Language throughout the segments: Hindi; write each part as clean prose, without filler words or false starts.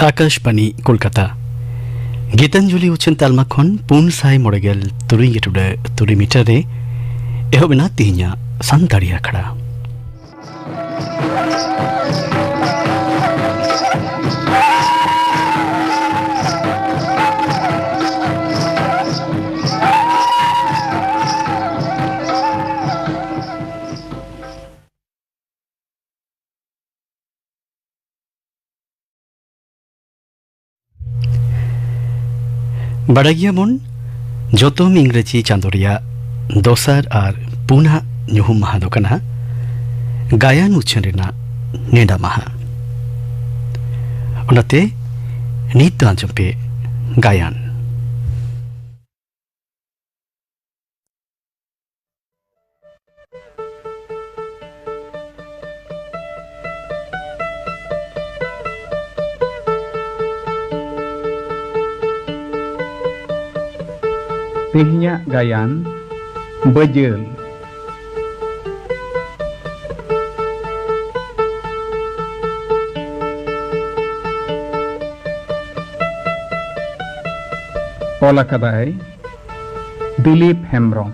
आकाशवाणी कोलकाता गीतांजलि उछन तालमा खन पुन साय मोड़गेल तुरी गेटुडे तुरी मीटरे एहोबना तिहिया संताड़ी आखड़ा बड़गिया मन जोतोम इंग्रेजी चांदोरिया दोसार आर पुना ᱧᱩᱦᱩᱢ ᱢᱟᱦᱟ ᱫᱚ ᱠᱟᱱᱟ ᱜᱟᱭᱟᱱ ᱩᱪᱷᱟᱹᱱ ᱨᱮᱱᱟᱜ ᱱᱮᱰᱟ ᱢᱟᱦᱟ ᱚᱱᱟᱛᱮ ᱱᱤᱛ ᱫᱚ ᱟᱸᱡᱚᱢ ᱯᱮ ᱜᱟᱭᱟᱱ Tihnya gayan bejel. Pola kadai Dilip Hembrong.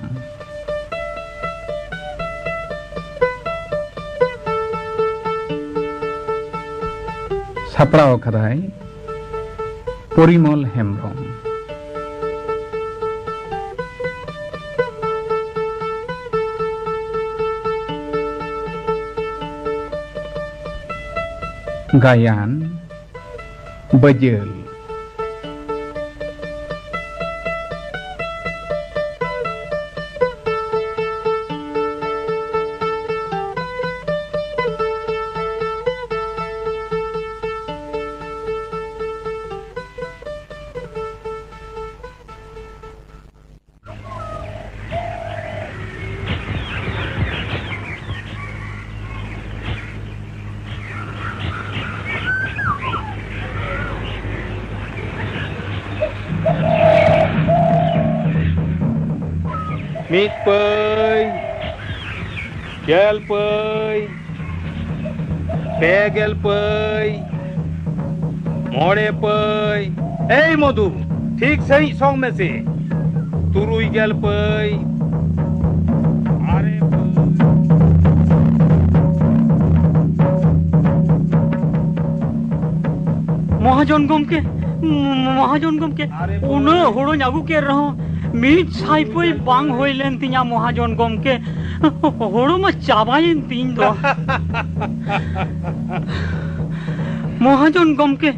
Saprao kadai Porimol Hembrong. Gayan bejel. Mít bơi, gel bơi, gel bơi, मोड़े पई ए मधु ठीक सही सॉन्ग में से तुरुई गल पई अरे महाजन गमके उन होड़ो आगू के रहो मीट साइपई बांग होइलेन तिया महाजन गमके होड़ो मा चाबाइन तीन दो महाजन गमके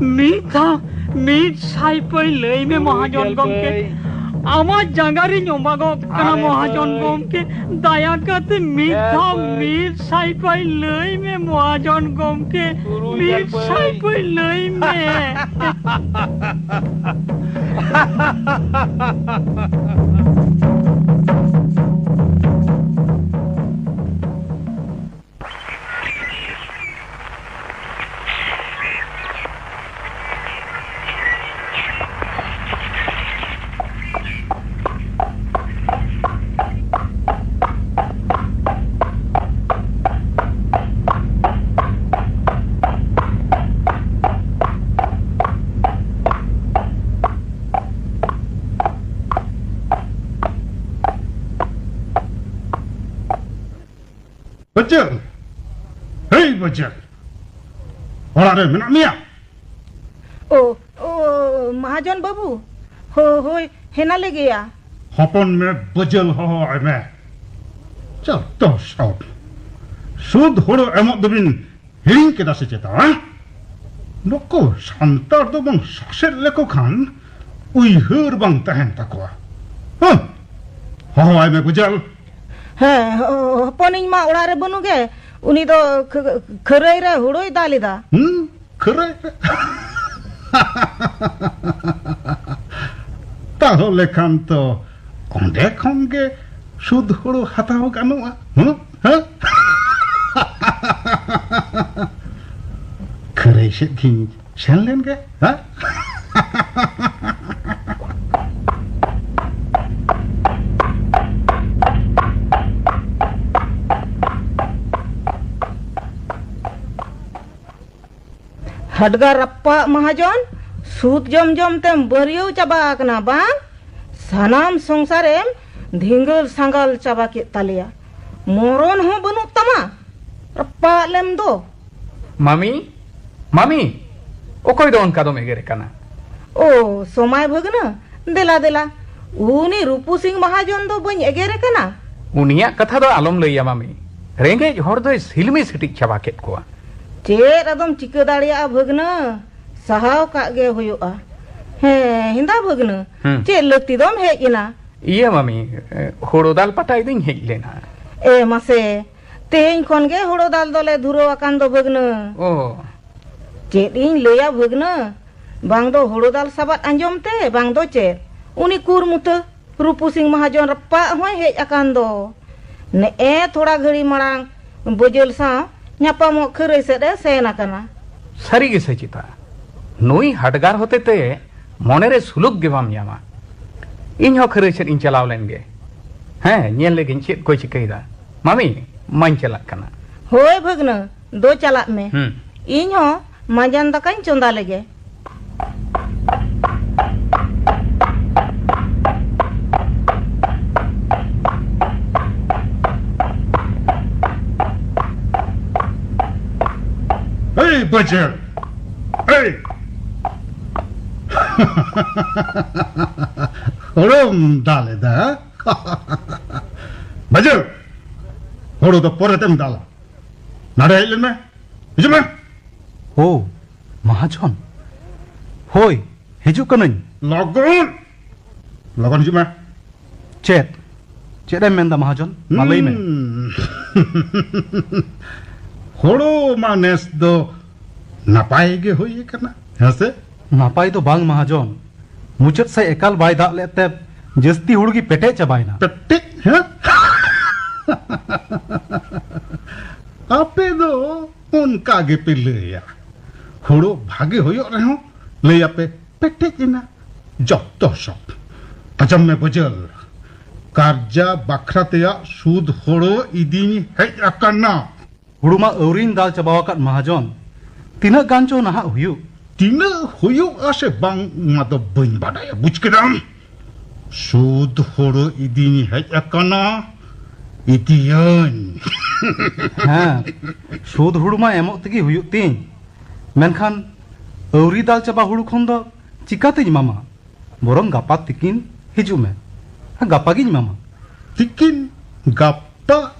मीट साइपई लई में महाजन गमके आमा जंगारी नोमागो कना महाजन गमके दया करते मीट साइपई लई में महाजन गमके मीट साइपई लई में बच्चन, हे बच्चन, और अरे मिना मिया। ओ महाजन बाबू, हो हेना ले गया। हपन में बजल हो आये में, चल तो शॉट, शुद्ध होड़ो एमोत दबिन हिरिंग के दासे चेता, हाँ? नको शांतार तो बंग शासेर लेको खान, उई हर बंग तहन तकवा, हाँ? हो आये में बजल। हाँ पनिंग मा उड़ारे बनुगे उनी तो खरई रे हुड़ोई दालिदा खरई ताहले खान तो ओंडे खनगे शुद्ध हुड़ो हताओ गानुआ हाँ खरई से की सेन लेंगे हाँ हडगा रप्पा महाजन सूद जम जम तेम बरियो चाबा कना बांग सानाम संसारेम धिंगल सांगल चाबा के तालिया मोरन हो बनु तमा रप्पा लेम दो मामी मामी ओकोय दो उनका दो मेगेरे कना ओ सोमाय भगना देला देला उनी रूपू सिंह महाजन दो बन एगेरे कना उनिया कथा दो आलम लैया मामी रेंगे हर दो सिलमी सिटिक चाबा केत कोआ चेर अदम चिका दाड़िया भगना सहाव कागे होयोआ हे हिंदा भगना चेर लक्ति दम हेजना इया मामी होड़ो दाल पटाई दिन हेज लेना ए मासे तेहें खन गे होड़ो दाल दोले धुरो आकान दो भगना ओ चेर इन लैया भगना बांग दो होड़ो दाल साबात अंजम ते बांग दो चेर उनी कुरमुत रूपू सिंह महाजन रप्पा होय हेज आकान दो ने ए थोड़ा घड़ी मरांग बजल सा ᱧᱟᱯᱟᱢᱚᱜ ᱠᱷᱟᱹᱨᱟᱹᱭ ᱥᱮᱫ ᱮ ᱥᱮᱱ ᱟᱠᱟᱱᱟ सारी गे सचिता नुई हटगार होते ते मने रे सुलुक गे बाम ᱧᱟᱢᱟ इन हो खरे सेद इन चलाव लेन गे हैं ñᱮल लेगिन चेद को चिकैदा मामी माñ चलाक कना होय भगना दो चलाक में इन हो माजन दकाኝ चोंदा लेगे Hey, Butcher! Hey! Horom dale da. Butcher! Horo to poretem dala. Nada ilin me? Hijau me? ओ महाजन होय हिजू कनई Logon! Logon hijau me? चेत चेत एम मेंदा महाजन मालई में Horo manes do napai ge hoye kana. Hase? नापाई तो बांग महाजन मुचत से एकाल बाय दाग लेते जस्ती हुड़गी पेटे चबायना Petik, ha? Ape do unka ge pilaya. Horo bhage hoyok reho lay ape petik ina. Joto shop. Ajam me bajal. Karja bakrateya sud horo idini hej akana. हुड़ुमा औरीन दाल चबावकात महाजन तीना गांचो नहा हुयु Tina hoyok ase bang mado bain badaya buj kedam. Sud horo idini hej akana. Idian. हाँ सूद हुड़ुमा एमो तगी हुयु तीन मेनखान औरी दाल चबा हुड़ु खन दो चिकाते मामा बोरंग गापा तिकिन हिजु में गापा गिन मामा Tikin gapa.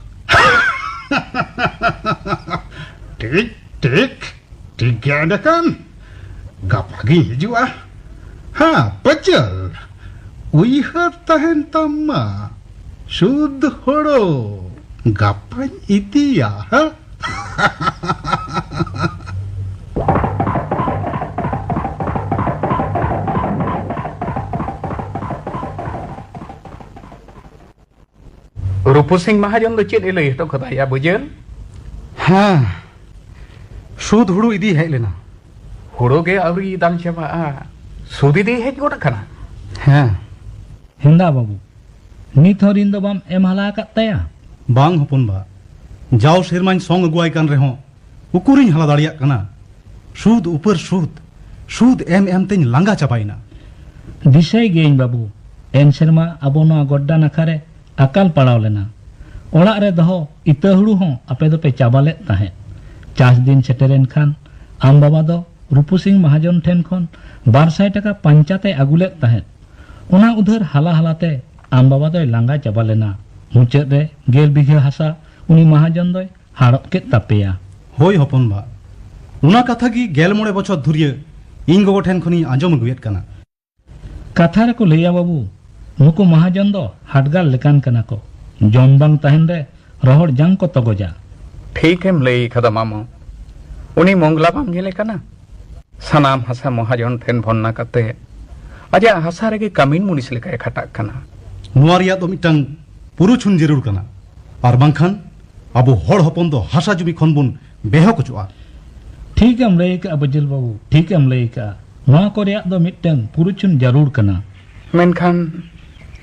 Tiga ada kan? Gapa lagi hijau ah? Ha, betul. Wihar tahan tama. Sud horo. Gapan itu ya, ha? Rupu Singh महाजन दो चेद इले तो कदा या बुझल हाँ सूद हुड़ु इदी है लेना हुड़ो गे अवरी दाल चबा सुदी दे हेज गोट कना हाँ हिंदा बाबू नित हरिन दो बाम एम हला कत्तया बांग हपन बा जाओ शेरमाइन सोंग अगुआई कान रेहो उकुरिन हला दाड़िया कना सूद ऊपर सूद एम तेन लांगा चबाइना दिशय गेइन बाबू एन शर्मा अबो नो गोड्डा नखारे अकाल पड़ाव लेना ओड़ा रे दहो इता हुड़ू हो अपे दो पे चाबाले ताहे चास दिन सेटेरेन खान आम बाबा दो रूपू सिंह महाजन ठेन खन 200 टका पंचाते अगुले ताहे उना उधर हाला हलाते आम बाबा दो लांगा चाबा लेना मुचत रे 1 बीघा हासा उनी महाजन दो हाड़प के तापेया होय हपन बा उना कथा की 11 बछर धुरिये इन गगो ठेन खनी आंजम अगुयेत कना कथा रे को लैया बाबू नुकु महाजन दो हटगार लेकान कना को जम बांग तहन रे रोहड़ जंग को तगोजा ठीक है लई खदा मामो उनी मंगला बाम जेले कना सनाम हसा महाजन ठेन भन्ना कते अजा हसा रे कमिन मुनिस लेका खटाक कना नुआ रिया दो मिटांग पुरुछुन जरूर कना आर बांखान अबो हड़ हपन दो हासा जुमी खन बुन बेहो कुचुआ ठीक है लई का बजल बाबू ठीक है लई का नुआ को रिया दो मिटंग पुरुछुन जरूर कना मेनखान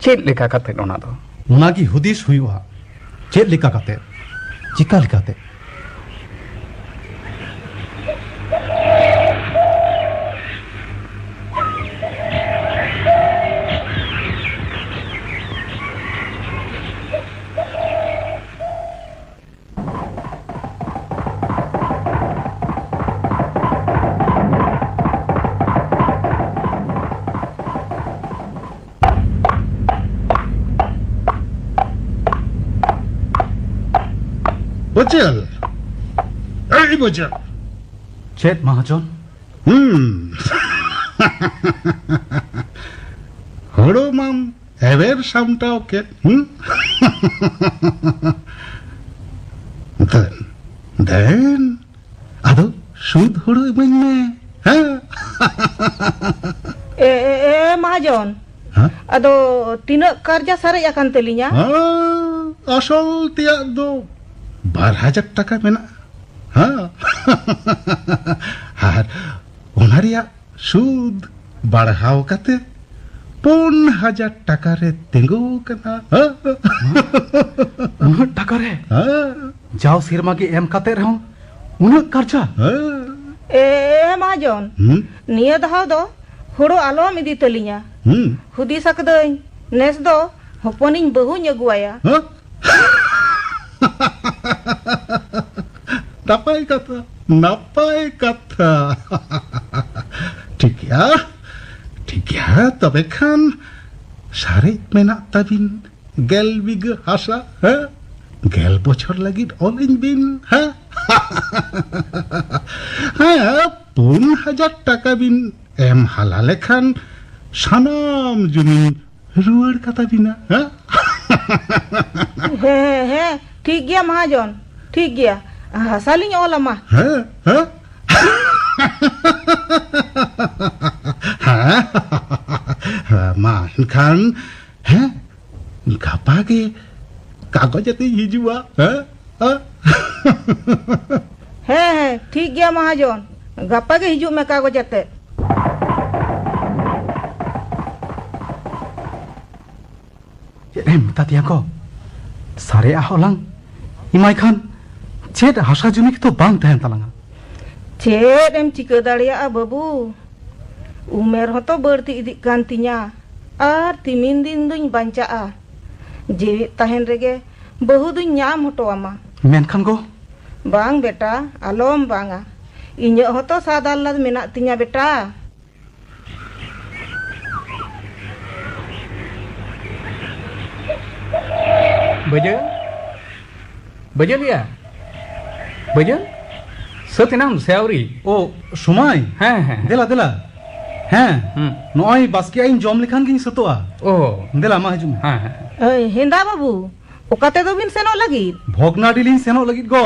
चेद लेका कते ओना दो उनागी हुदिस हुआ चेद लेका कते चिका लेकाते बचल ए बचल चेत महाजन हड़ो माम एवेर सामटाव के देन अदो सुद हड़ो इमाኝ में ए महाजन अदो तीना कर्जा सारे akan telinya असल तिया दो 12,000 টাকা मेना আর ওনারিয়া সুদ বাড়াও কাতে 5,000 টাকা রে তেঙ্গু কানা उन्हें टका रे जाओ सिरमा के एम काते रहो उन्हें कर्जा ए महाजन निया दहाव दो हुड़ो आलोम इदी तलिnya हुदी सकदई नेस दो हपनिन बहु अगुआया नापाय कथा ठीक है तबे खान सारे मेना तबिन गेल बिग हासा गेल बछर लगिद ऑलिन बिन 5,000 টাকা बिन एम हाला लेखान सानाम जुमिन रुआर कथा बिना हे ठीक गया महाजन ठीक गया हासालिंग ओलामा मान खान गापा के कागज ते हिजुआ हे ठीक गया महाजन गापा के हिजू में कागज आते मिता दिया को सारे aholang इमाय खान चेत हासा जुमी तो बांग तहन तलांगा चेत एम चिका दाड़िया बाबू उमेर होतो बढ़ती इदी कान तिnya आर तिमिन दिन दुñ बांचा जीवित तहन रेगे बहु दुñ ñam होतो आमा मेनखान को बांग बेटा आलोम बांगा इnya होतो सादालद मेना तिnya बेटा बजल या बजल सत्यनाम सेवरी ओ सुमाय हाँ हाँ देला देला हाँ नॉय बास्की आइन जॉम लिखान गिन सतोआ ओ देला मा हजुम हाँ हिंदा बाबू ओकाते दो बिन सेनो लगी भोगनाडिलिन सेनो लगित गो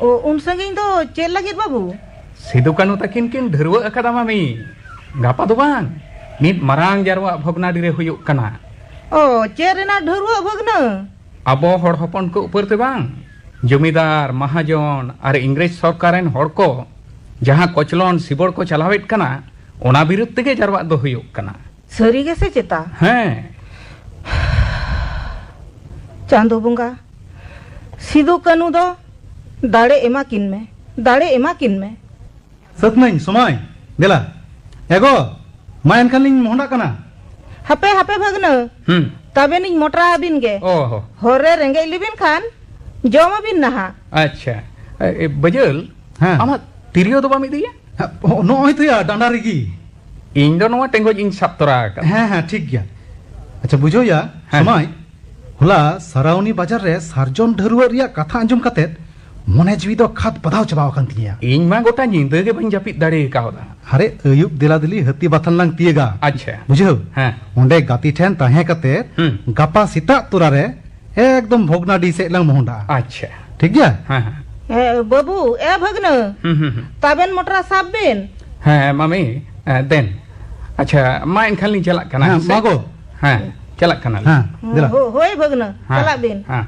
ओ उन संगिन दो चेल लगी बाबू सिदु कानु तकिन किन धरवा अकादा मामी गापा दो बांग नित मरांग जारवा भोगनाडि रे हुयुक कना ओ चेरेना ढरुआ भगना अबो हड़ हपन को ऊपर ते बांग जमीदार महाजन और इंग्रेज सरकारेन हड़ को जहां कोचलोन सिबड़ को चलावेट कना ओना विरुद्ध तेगे जारवा दो हुयुक कना सरी गे से चेता हैं चांदो बुंगा सिदु कानु दो दाड़े एमा किन में सत नहीं सुमाय देला एगो मा एनखान लिंग मोहंडा कना हापे हापे भगना तबे निज मोटरा बिन गे ओहो होरे रेंगे लिबिन खान जोमा बिन नहा अच्छा बजल हाँ आमा तिरियो दो बामी दिया नॉय तो या डांडा रेगी इन दो नवा टेंगो इन सप्तरा का हाँ ठीक गया अच्छा बुझो या सुमाय होला सराउनी बाजार रे सार्जन ढरुआ रिया कथा अंजुम कते मने जीवी दो खात बदाव चबाव कान तिया इन मा गोटा नींद गे बन जापित दाड़े कावदा अरे अयुब दिला दिली हती बाथन लांग तियेगा अच्छा बुझो हाँ ओंडे गाती ठेन ताहे कते गापा सीता तुरा रे एकदम भोगनाडी से लंग मोहंडा अच्छा ठीक गया हाँ बाबू ए भगना तबेन मोटरा साब बिन हाँ मामी देन अच्छा मा इनखान लिंग चला कना हाँ मागो हाँ चला कना हाँ दिला होय भगना चला बिन हाँ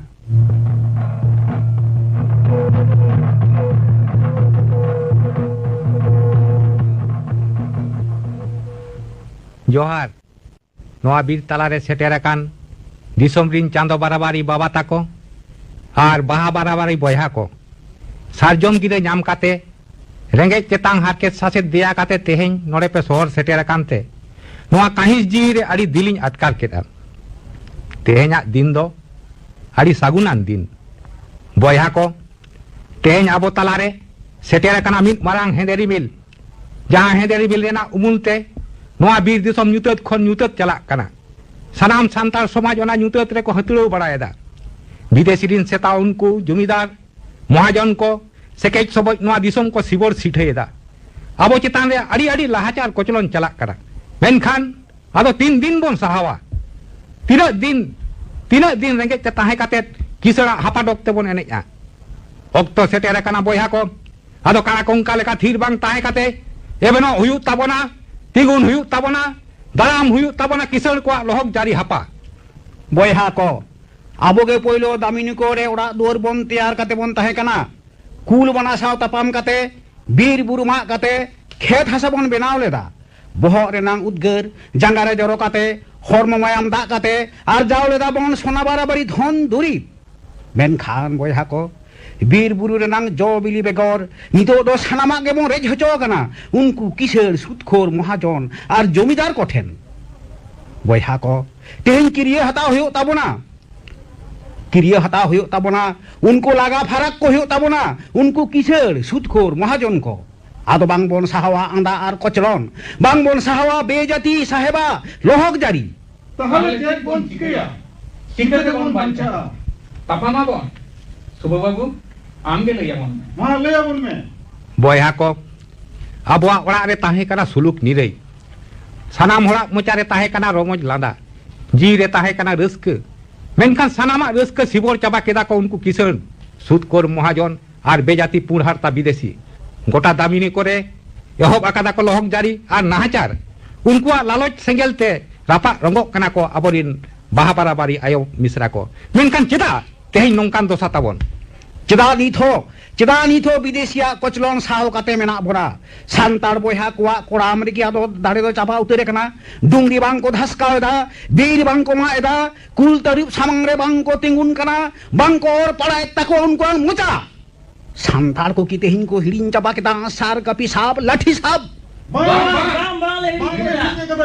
जोहार नोआ बीर तलारे सेटेराकान दिसोम रिन चांदो बाराबारी बाबा ताको आर बाहा बाराबारी बयहा को सारजोम गिरे नाम काते रेंगे चेतांग हारके सासे दिया काते तेहें नोड़े पे सोहर सेटेराकानते नोआ काहिस जीरे अड़ी दिलिंग अटकार केदा तेहें दिन दो अड़ी सागुनान दिन बयहा को तेहें आबो तलारे सेटेराकाना मित मारांग हेंदेरी मिल जहां हेंदेरी मिल रेना उमुलते नोआ बीर दिसोम ᱧᱩᱛᱟᱹᱛ खन ᱧᱩᱛᱟᱹᱛ चलाक कना सनाम सांतार समाज ओना ᱧᱩᱛᱟᱹᱛ रे को हतड़ो बड़ायदा विदेशी रिन सेता उनको जमीदार महाजन को सेकेज सबज नोआ दिसोम को सिबोर सिठेदा अब चितान रे अड़ी अड़ी लाहाचार कोचलन चला करा मेनखान आदो 3 दिन बोन सहावा तीना दिन रेंगे ते ताहे काते किसड़ा हापाडोक ते बोन एनेजा ओक्तो सेटेरा काना बोया को आदो काना कोंका लेका थीर बांग ताहे काते एबेनो हुयु ताबोना तिगुन हुयु ताबोना दाराम हुयु ताबोना किसड़ को लोहक जारी हापा बोया को आबोगे पोइलो दामिनी को रे ओड़ा दुआर बोन तैयार काते बोन ताहे काना कुल बना साव तापाम काते बीर बुरुमा काते खेत हासा बोन बेनाव लेदा बोहक रेनांग उद्गार जांगारे जरो काते हरम मायाम दा काते आर जाव लेदा बोन सोना बाराबारी धन दुरी मेनखान बोया को बीर बुरु रेनांग जो बिली बेगर नितो दो सानामा गे बोन रेज हचो काना उनको किसर सुदखोर महाजन आर जमीदार कोठेन बोया को तेहन किरिये हताव हुयो ताबोना किरिये हताव हुयो ताबोना उनको लागा फरक को हुयो ताबोना उनको किसर सुदखोर महाजन को आदो बांग बोन साहवा आंदा आर कोचलन बांग बोन साहवा बेजाती साहेबा लोहक जारी ताहले चेक बोन चिकया चिकते बोन बांचा तापामा बोन सुबह बाबू आमगे लैया बोन मा ले बोन में बोया को अबवा ओड़ा रे ताहे कना सुलुक निरई सानाम होड़ा मोचा रे ताहे कना रोमोज लांदा जी रे ताहे कना रस्क मेनखान सानामा रस्क सिबोर चाबा केदा को उनको किसण सुदखोर महाजन आर बेजाती पुरहारता विदेशी गोटा दामिनी करे एहब आकादा को लोहक जारी आर नाहाचार उनकुआ लालच सेंगेलते रापा रंगोक कना को आबोरिन बाहा बाराबारी आयो मिश्रा को मेनखान चेदा तेहन नोंकान दोसा ताबोन चेदा निथो विदेशिया कोचलन साहो काते मेना बोरा सांतार बोया कोआ कोराम रे किया दो दाड़े दो चापा उतरे कना डुंगरी बांग को धसकावेदा बीर बांग को माएदा कुल तरिप सामंग रे बांग को तिंगुन कना बांग को और पड़ा तको उनको मुचा सांतार को किते हिन को हिड़िन चापा केता सार कपी साब लाठी साब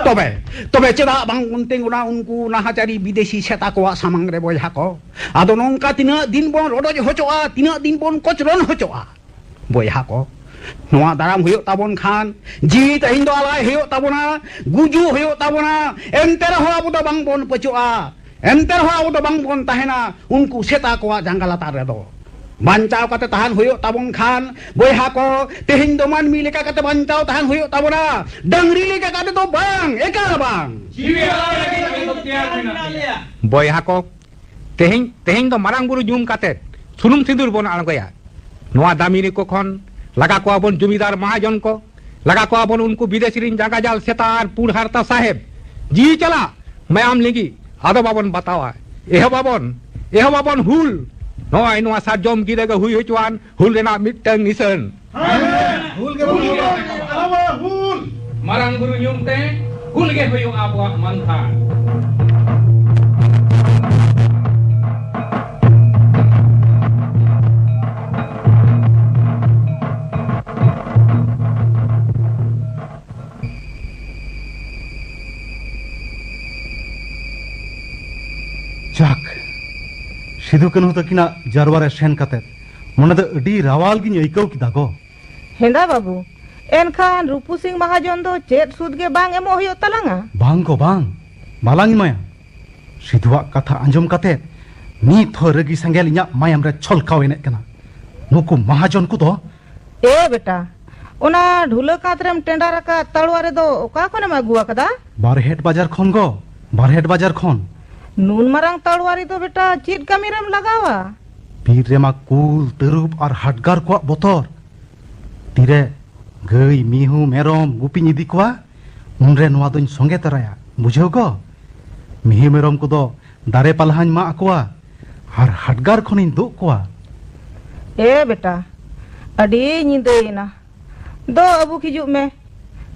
तबे चेदा बांग उनतेंगुना उनको नाहाचारी विदेशी सेता को सामंग रे बोया को आदो नोंका तिना दिन बोन रोडोज होचोआ तिना दिन बोन कोचरन होचोआ बोया को नोआ दाराम हुयो ताबोन खान जी तहिन दो आलाय हुयो ताबोना गुजु हुयो ताबोना एंतेर हो आबो दो बांग बोन पचोआ एंतेर हो आबो दो बांग बोन ताहेना उनको सेता को जांगालाता रे दो बांचाव काते ताहान हुयो ताबोन खान बोया को तेहिन दो मान मी लेका काते बांचाव ताहान हुयो ताबोना डंगरी लेका काते तो बांग एका बांग बोया को तेहिन दो मारांग बुरु जुम काते सुनुम सिंदूर बोन आलगया नोआ दामिनी को खन लगा को बोन जमीदार महाजन को लगा को बोन उनको विदेशी रिन जागा जाल सेतार पुरहारता साहेब जी चला मैं आम लेगी आदो बाबन बतावा एह बाबन हुल नोय नोआ साजोम गिरेगा हुई हुचवान हुल रेना मिटंग निसन हुल के हुल मारांग बुरु युमते हुल गे हुयो आबवा मंथा जाक सिधु कनु तकिना जरवारे सेन काते मने दो अडी रावाल गिन अइकौ किदा गो हेंदा बाबू एनखान रूपू सिंह महाजन दो चेत सुद गे बांग एमो हुयो तलांगा बांग को बांग बालांग माया सिधुआ कथा आंजम काते नी थोरगी संगेल इया मायाम रे छलकाव एने कना नुकु महाजन को दो ए बेटा ओना ढुला कातरेम टेंडा रका तळवा रे दो ओका कोने मा गुआ कदा बारहेट बाजार खन गो बारहेट बाजार खन नून मरंग तळवारी तो बेटा चीट कमीरम लगावा बीर रेमा कुल तरुप और हटगार को बोतर तीरे गई मिहु मेरम गुपी इदी को उनरे नोआ दोन संगे तराया बुझो गो मिहु मेरम को दो दारे पालहान मा अकोआ और हटगार खनिन दो कोआ ए बेटा अडी निदेना दो अबु खिजु में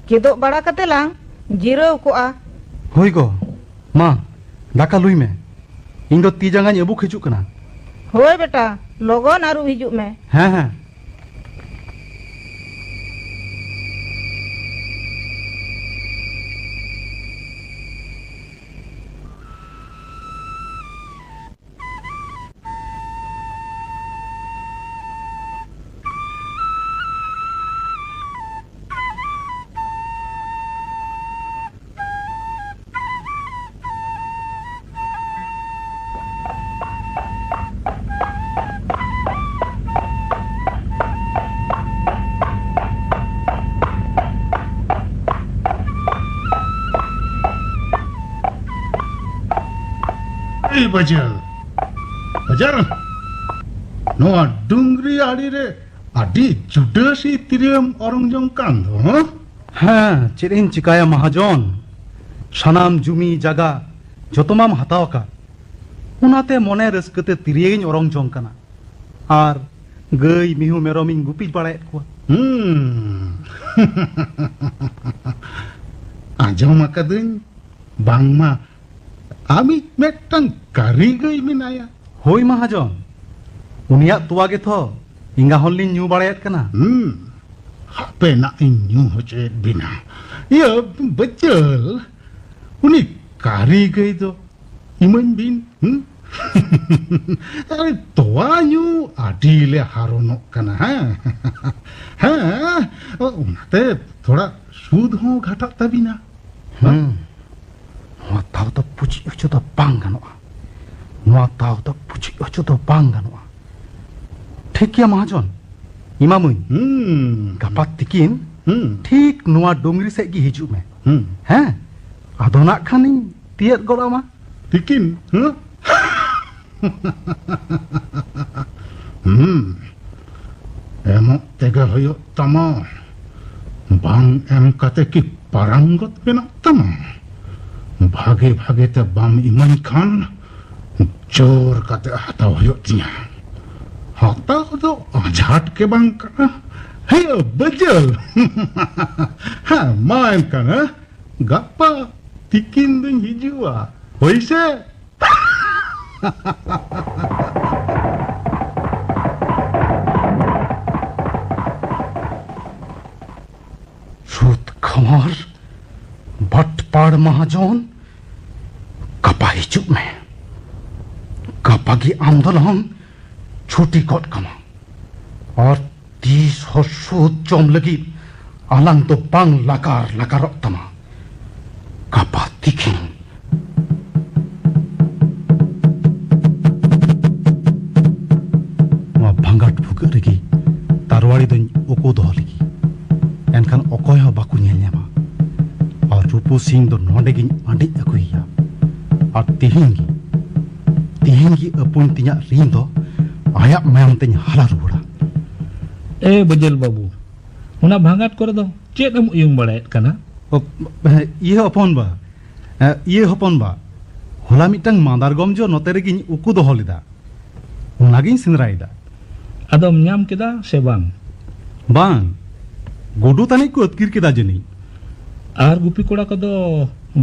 किदो बड़ा कते लांग जिरो कोआ होई गो मा दाका लुई में इन दो ती जंगा अबु खिजु कना होय बेटा लोगन आरु हिजु में हां हां Hey, Bajal. Bajal. Noa dungri adi re. Adi juda si tiriam orang jongkan do, ha? হ্যাঁ চেদ ইᱧ চিকায়া মহাজন সানাম জমি জায়গা যতমাম হাতাও কা উনাতে মনে রাস্কাতে তিরিয়েইᱧ অরং জং কানা আর গই মিহু মেরমিᱧ গুপিজ বাড়ায়েত কোয়া Ajam akadun bangma ami metang karigai minaya. হই মহাজন উনিয়াক তোয়া গে থ ইঙ্গা হনলিñ ñu বাড়ায়েত কানা Hape nak inyu hocet bina. Ya betul. Uni karigai tu iman bin. Tuanyu adile haronok kana ha. Ha. Unate thoda sud ho ghatak tabina. Noa tau ta puji ocho ta bang ganoa. Noa tau ta puji ocho ta bang ganoa. ঠিক গিয়া মহাজন ইমামুই গাপাত তিকিন ঠিক নোয়া ডোংরি সেজ গি হিজুক মে হ্যাঁ আদনাক খানিñ তিয়েত গড়া মা Tikin, Emok tega hoyok tama. Bang em kate ki paranggot benak tama. Bhage te bam iman khan. Jor kate hata hoyok tinya. Hata do ajat ke bang kana. Hey bajal. Ha main kana. Gapa tikin dun hijua. Hoise. সুদ খমর ভটপাড় মহাজন গাপা হিজুক মে গাপা গি আন্দোলন ছুটি গট কামা আর 30 হর সুদ জম লাগি আলাং তো বাং লাকার তামা গাপা তিকিন ভাঙ্গাট ফুকে রেগি তারওয়াড়ি দই ওকো দহ লাগি এনখান অকয় হো বাকু ñel ñama আর রূপু সিং দো নডে গিñ আন্ডি আকুইয়া আর তিহিঙ্গি আপন তিña রিম দো আয়া mayam তেñ হালা রুড়া Bajal babu una bhangat করে দাও চেত এম ইয়ং বাড়ায়েত কানা ইয়ে হপন বা হোলা মিটাং মাদার গমজো নতে রেগিñ উকু দহ লিদা উনাগিñ সিনরাইদা adom nyam keda se bang bang godu tani ko atkir keda jeni ar gupi koda kodo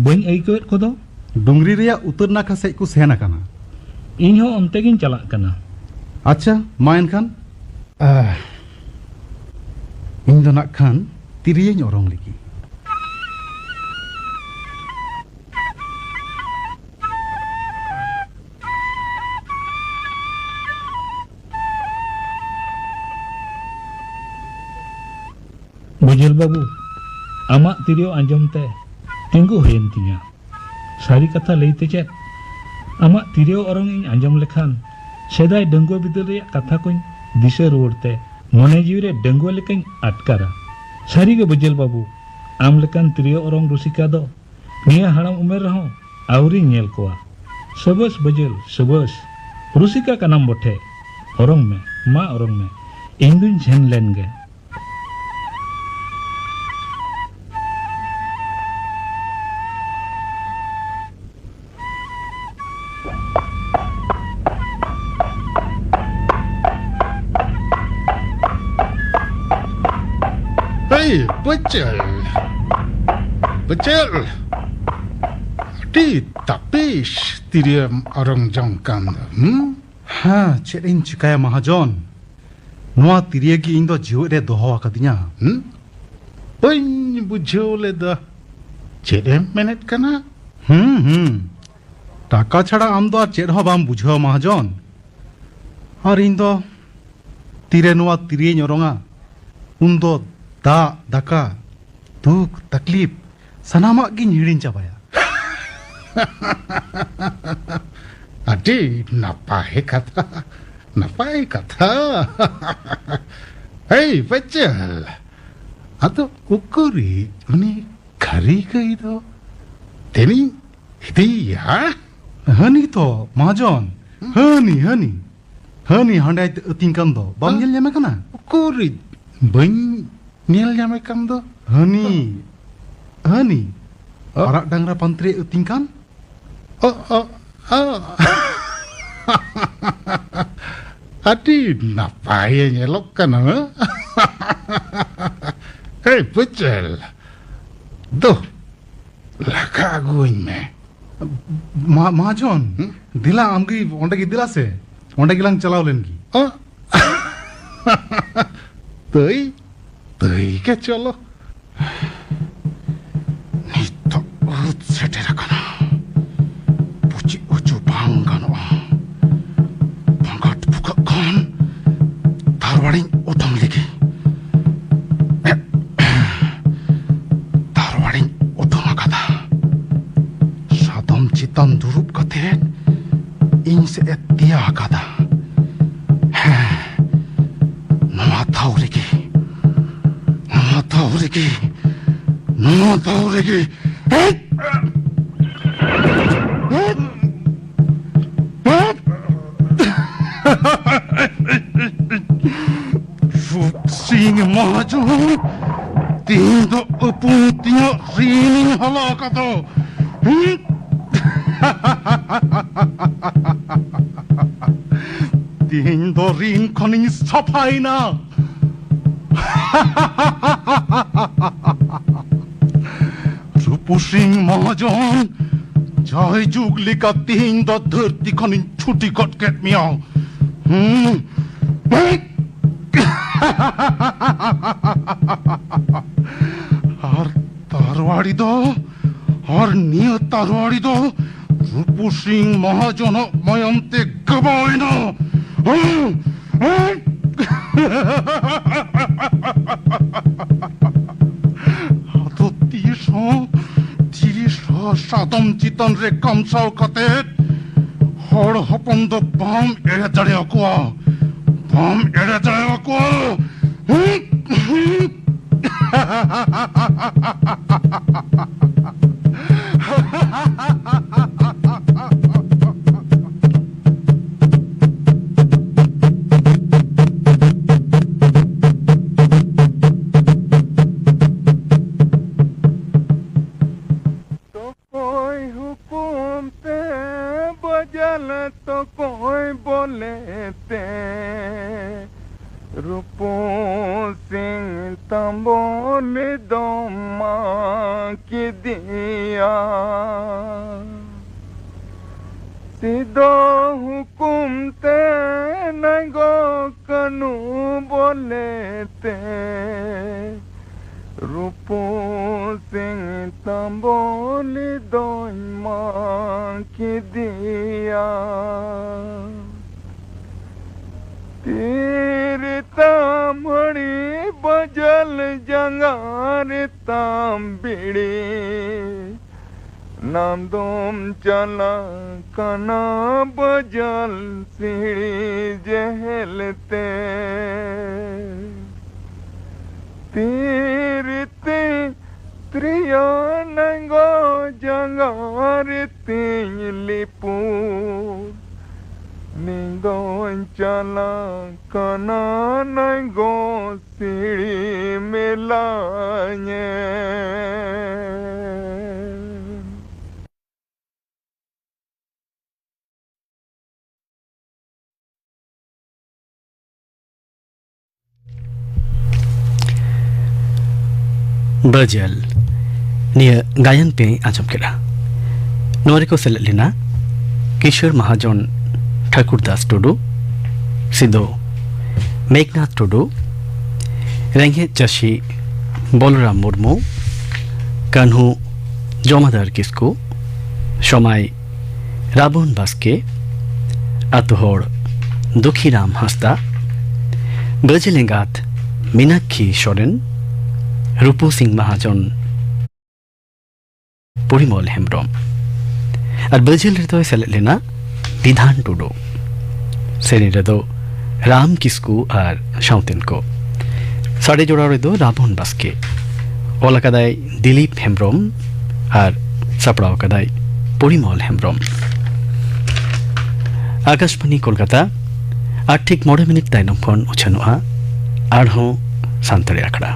bain aikoet kodo dungri reya utar nakha sej ko sena kana ᱤᱧ ᱦᱚᱸ ᱚᱱᱛᱮ ᱜᱤᱧ ᱪᱟᱞᱟᱜ ᱠᱟᱱᱟ ᱟᱪᱪᱷᱟ ᱢᱟ ᱮᱱᱠᱷᱟᱱ ᱤᱧ ᱫᱚ ᱱᱟᱜ ᱠᱷᱟᱱ ᱛᱤᱨᱭᱟᱹᱧ ᱚᱨᱚᱝ ᱞᱮᱜᱮ Bajal babu amak tirio anjom te tinggu huyen tinya sari katha leite chet amak tirio orang ing anjom lekhan sedai denggo bidal reyak katha koñ disha ruwar te mone jiwi re denggo lekany atkara sari ge Bajal babu am lekan tirio orang rusika do niya haram umer rehon auri ñel kowa sabas Bajal sabas rusika kanam bothe orang me ma orang me ᱤᱧ ᱫᱩᱧ ᱡᱷᱮᱱ ᱞᱮᱱ ᱜᱮ Hey, betul. Di tapis tiriam orang jangkan. হ্যাঁ চেদ ইñ চিকায়া মহাজন নোয়া তিরিয়ে গি ইñ দো জিও রে দহ আকাদিña Bain bujau leda. Cedem menet kana. টাকা ছাড়া আম দো আর চেদ হ বাম বুঝাও মহাজন আর ইñ দো তিরে নোয়া তিরিয়ে ñorongা উন দো দা দাকা দুক তাকলিফ সানামাক গিñ হিড়িñ চাবায়া Adi napai kata. Hey, betul. Atau ukuri ini kari ke itu. Teni itu ya. Honey तो महाजन हनी हनी हनी हांडे अतिंग कान दो बाम नेल ᱧᱟᱢᱮ ᱠᱟᱱᱟ कोरी बन नेल ᱧᱟᱢᱮ ᱠᱟᱱ दो Honey Honey arak dangra pantri अतिंग कान Adi napai nyelok kan Hei Bajal Duh Laka aguin me महाजन दिला आमगी ओंडे की दिला से ओंडे की लंग चलाव लेन की Tui Tui ke cholo Nito ut setera kana Puchi ucu bangano Bangat buka kan Tarwaring utang lagi Tarwaring utang akada Sadam citan durup kate Ing se etia akada Nama tahu lagi Nama tahu lagi Nama tahu lagi Sing maju Tindak putihnya Rini halakato Tindak rin kaning sapai na Rupu sing mahajan Jai jugli ka tindak dharti kaning chuti kat ket miao আর তারওয়াড়ি দো আর নিয়ে তারওয়াড়ি দো রূপু সিং মহাজন ময়ন্তে গবায় না আতো তিস সাদম চিতন রে কামসাও কাতে হড় হপন দো বাম এড়ে দাঁড়ে আকুয়া বাম এড়ে দাঁড়ে আকুয়া बजल निया गायन पे आजम केड़ा नोरे को सेलेद लेना किशोर महाजन ठाकुरदास टुडू सिदो मेघनाथ टुडू रेंगे चाषी बलराम मुर्मू कान्हू जमादार किस्कू समाय राबन बास्के आतोहर दुखीराम हांसदा बजलेंगात मीनाक्षी सोरेन रूपू सिंह महाजन परिमल हेम्ब्रम और बजल रेदो सेलेद लेना विधान टुडू सेरी रेदो राम किस्कू और साउतेन को साड़े जोड़ा रेदो राबन बास्के ओलाकादाय दिलीप हेम्ब्रम और सापड़ाव कदाय परिमल हेम्ब्रम आकाशवाणी कोलकाता और ठीक 9 मिनिट तायनम खन उछानुआ आरहों सानताड़ी आखड़ा।